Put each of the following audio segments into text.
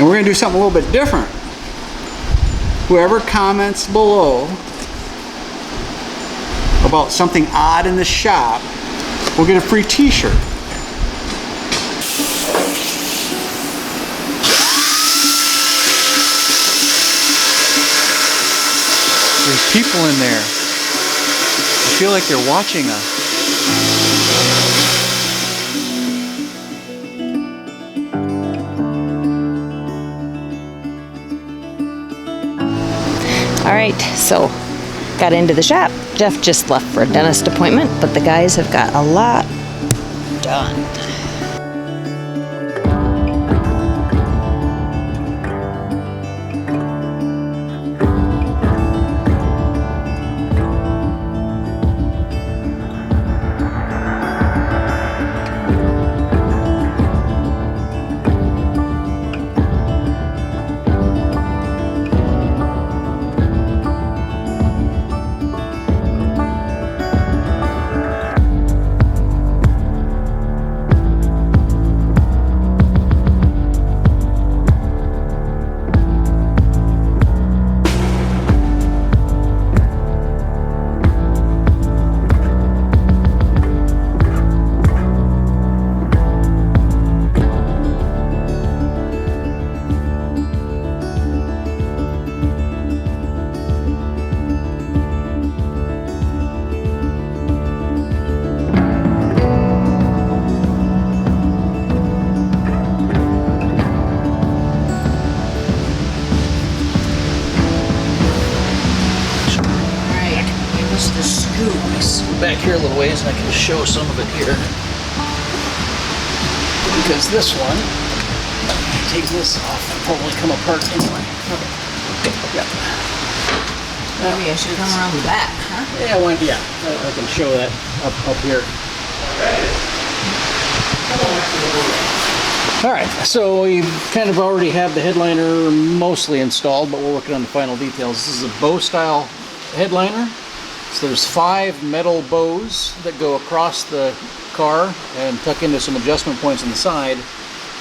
And we're going to do something a little bit different. Whoever comments below about something odd in the shop will get a free t-shirt. There's people in there. I feel like they're watching us. All right, so got into the shop. Jeff just left for a dentist appointment, but the guys have got a lot done. Back here a little ways and I can show some of it here. Because this one, take this off, it'll probably come apart anyway. Okay. Yep. Maybe I should come around the back, huh? Yeah, I can show that up here. Alright, so we kind of already have the headliner mostly installed, but we're working on the final details. This is a bow style headliner. So there's 5 metal bows that go across the car and tuck into some adjustment points on the side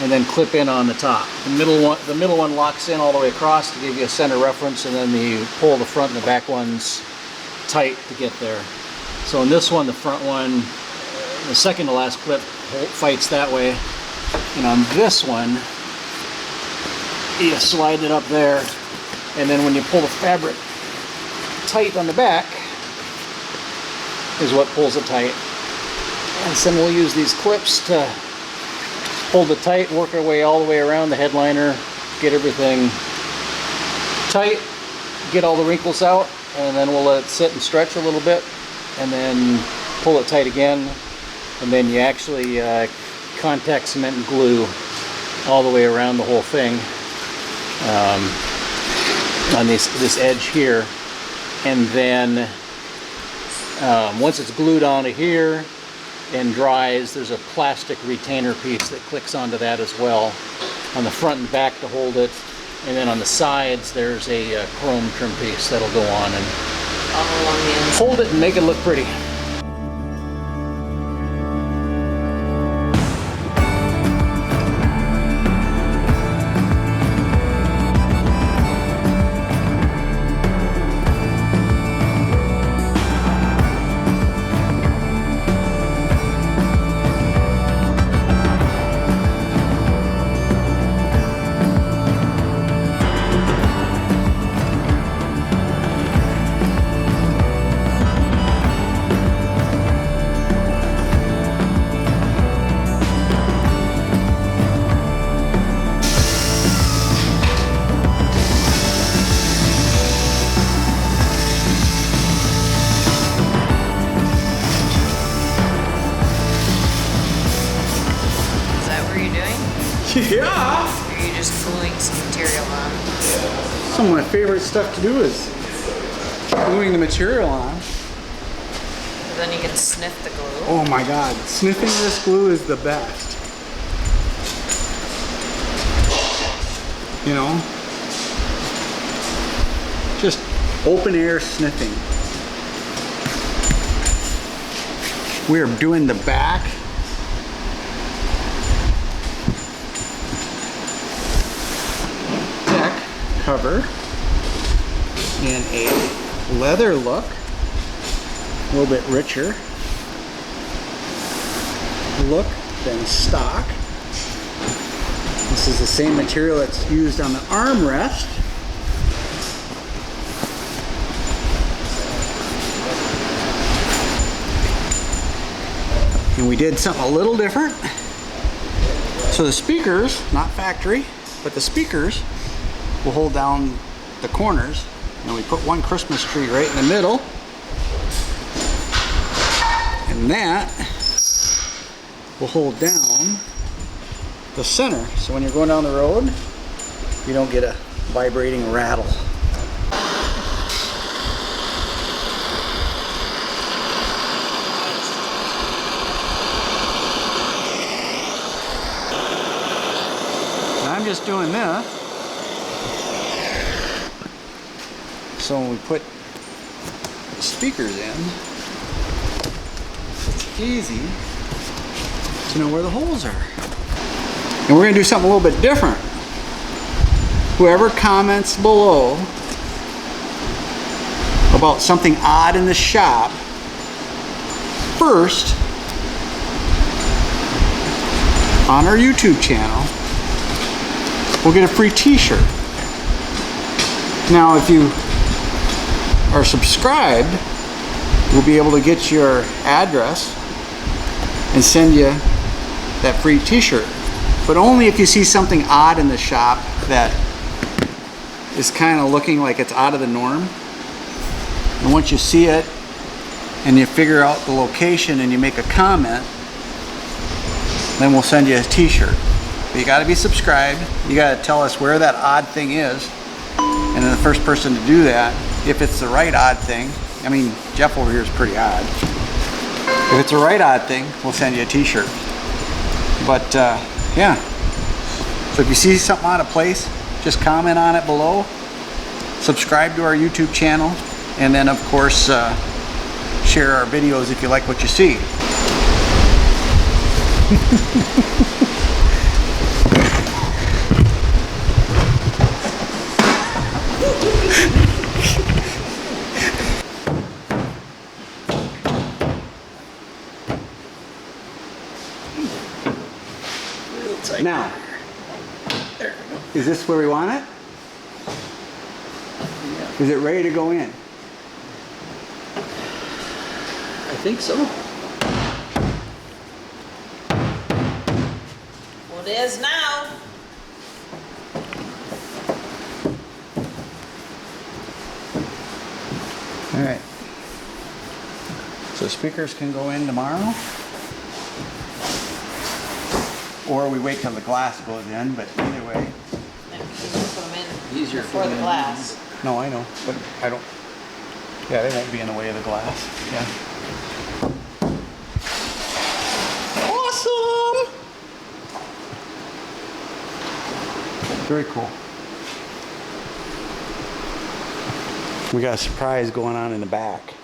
and then clip in on the top. The middle one locks in all the way across to give you a center reference, and then you pull the front and the back ones tight to get there. So in this one, the front one, the second to last clip fights that way. And on this one, you slide it up there, and then when you pull the fabric tight on the back, is what pulls it tight. And then we'll use these clips to hold it tight, work our way all the way around the headliner, get everything tight, get all the wrinkles out, and then we'll let it sit and stretch a little bit, and then pull it tight again, and then you actually contact cement and glue all the way around the whole thing on this edge here. And then once it's glued onto here and dries, there's a plastic retainer piece that clicks onto that as well on the front and back to hold it, and then on the sides there's a chrome trim piece that'll go on and All along the inside. hold it and make it look pretty. Yeah! Or are you just gluing some material on? Some of my favorite stuff to do is gluing the material on. Then you can sniff the glue. Oh my god, sniffing this glue is the best. You know? Just open air sniffing. We are doing the back. cover in a leather look, a little bit richer look than stock. This is the same material that's used on the armrest. And we did something a little different. So the speakers, not factory, but the speakers will hold down the corners. And we put one Christmas tree right in the middle. And that will hold down the center. So when you're going down the road, you don't get a vibrating rattle. I'm just doing this so when we put the speakers in, it's easy to know where the holes are. And we're going to do something a little bit different. Whoever comments below about something odd in the shop, first on our YouTube channel, we'll get a free t-shirt. Now, if you are subscribed, we'll be able to get your address and send you that free t-shirt. But only if you see something odd in the shop that is kind of looking like it's out of the norm. And once you see it and you figure out the location and you make a comment, then we'll send you a t-shirt. But you got to be subscribed. You got to tell us where that odd thing is, and then the first person to do that, if it's the right odd thing, I mean, Jeff over here is pretty odd. If it's the right odd thing, we'll send you a t-shirt. But yeah, so if you see something out of place, just comment on it below, subscribe to our YouTube channel, and then of course share our videos if you like what you see. Now, is this where we want it? Is it ready to go in? I think so. Well, it is now. All right. So speakers can go in tomorrow, or we wait till the glass goes in, but either way. Put them in Easier before the glass. No, I know, but I don't, yeah, they won't be in the way of the glass. Yeah. Awesome! Very cool. We got a surprise going on in the back.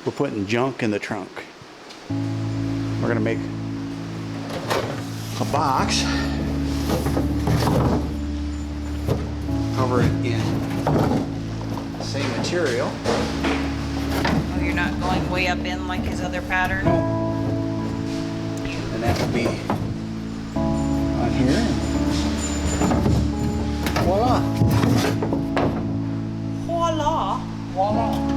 We're putting junk in the trunk. We're gonna make a box, cover it in the same material. Oh, you're not going way up in like his other pattern? And that will be on here. Voila! Voila! Voila!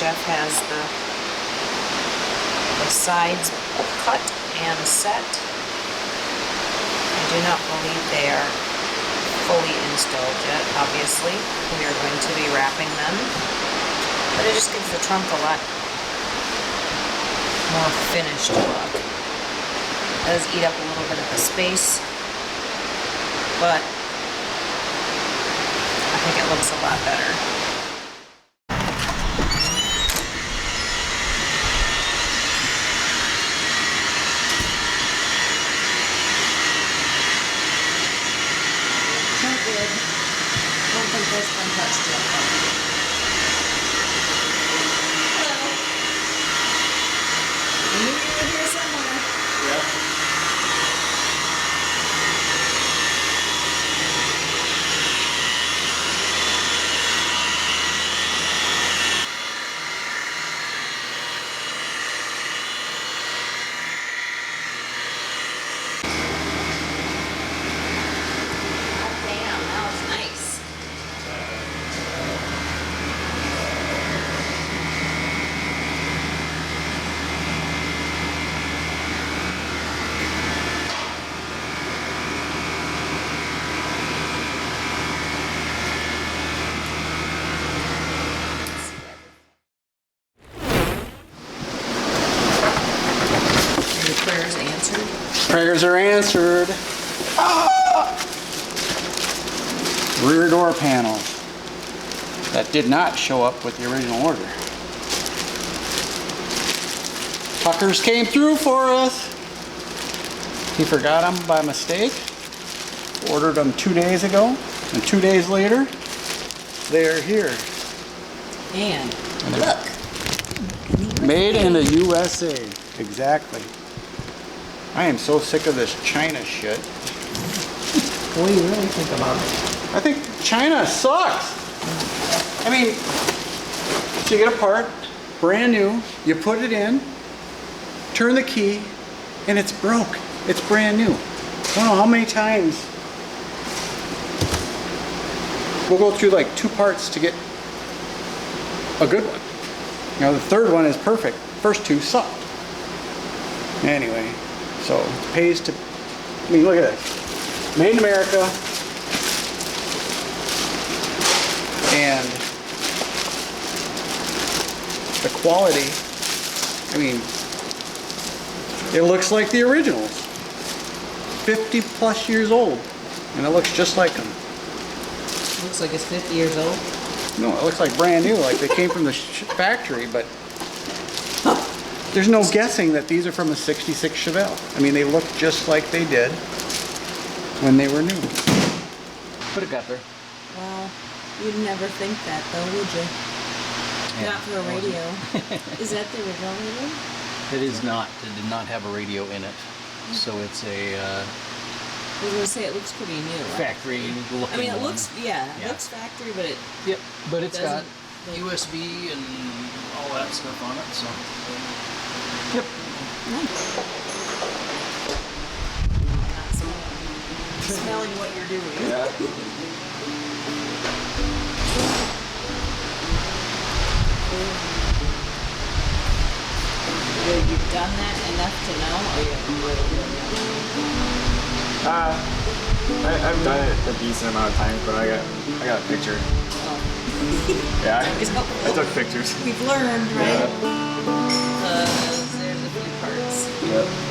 Jeff has the sides cut and set. I do not believe they are fully installed yet, obviously. We are going to be wrapping them. But it just gives the trunk a lot more finished look. It does eat up a little bit of the space, but I think it looks a lot better. Not good. Don't think that's been touched yet. Hello. I knew you were here somewhere. Yeah. Damn, that was nice. Are your prayers answered? Prayers are answered. Rear door panels that did not show up with the original order. Tuckers came through for us. He forgot them by mistake. Ordered them 2 days ago, and 2 days later, they're here. And look. Made in the USA. Exactly. I am so sick of this China shit. What do you really think about it? I think China sucks. I mean, so you get a part, brand new, you put it in, turn the key, and it's broke. It's brand new. I don't know how many times we'll go through like 2 parts to get a good one. You know, the third one is perfect. First 2 suck. Anyway, so it pays to, I mean, look at this. Made in America. And the quality, I mean, it looks like the originals. 50 plus years old, and it looks just like them. Looks like it's 50 years old. No, it looks like brand new, like they came from the factory, but there's no guessing that these are from a 66 Chevelle. I mean, they look just like they did when they were new. But it got there. Well, you'd never think that though, would you? Yeah, Not for a radio. Is that the original radio? It is not. It did not have a radio in it. So it's a I was gonna say it looks pretty new. factory looking I mean, it one. looks, yeah, it Yeah. looks factory, but it Yep, but it's got doesn't look- USB and all that stuff on it, so. Yep. smelling what you're doing. Yeah. You've done that enough to know, or you haven't really done I've done it a decent amount of times, but I got a picture. Yeah, I took pictures. We've learned, right? There's a few parts. Yep.